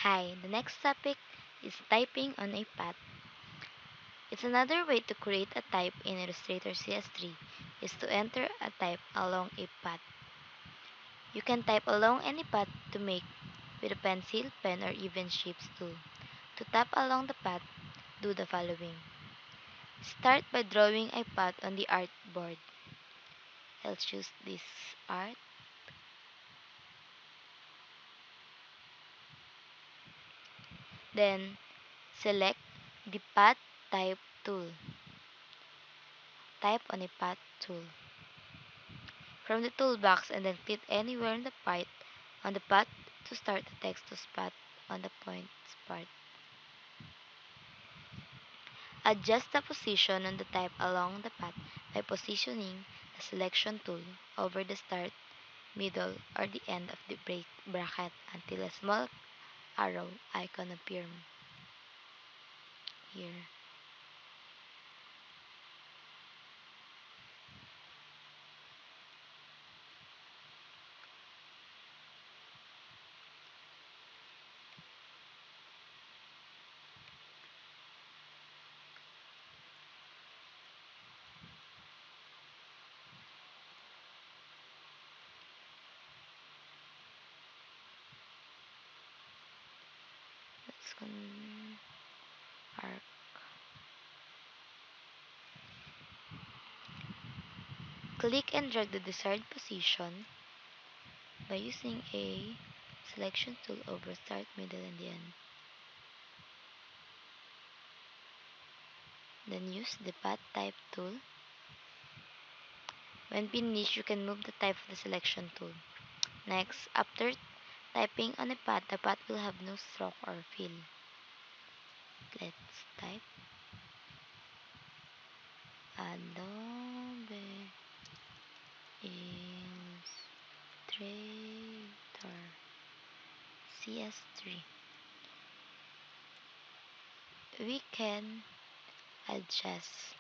Hi, the next topic is typing on a path. It's another way to create a type in Illustrator CS3 is to enter a type along a path. You can type along any path to make with a pencil, pen, or even shapes tool. To tap along the path, do the following. Start by drawing a path on the artboard. I'll choose this art. Then select the path type tool. Type on a path tool from the toolbox and then click anywhere on the path to start the text to spot on the points part. Adjust the position on the type along the path by positioning the selection tool over the start, middle, or the end of the bracket until a small arrow icon appears here. Let's arc. Click and drag the desired position by using a selection tool over start, middle, and the end. Then use the path type tool. When finished, you can move the type of the selection tool. Next, after typing on a path, the path will have no stroke or fill. Let's type Adobe Illustrator CS3. We can adjust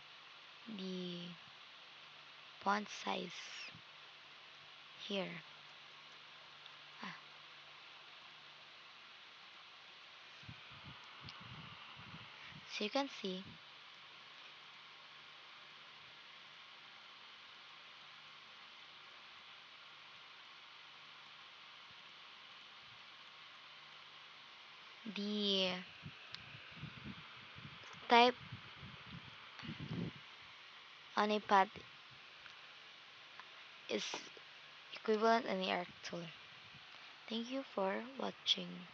the font size here. Ah, so you can see the type on a path is equivalent in the arc tool. Thank you for watching.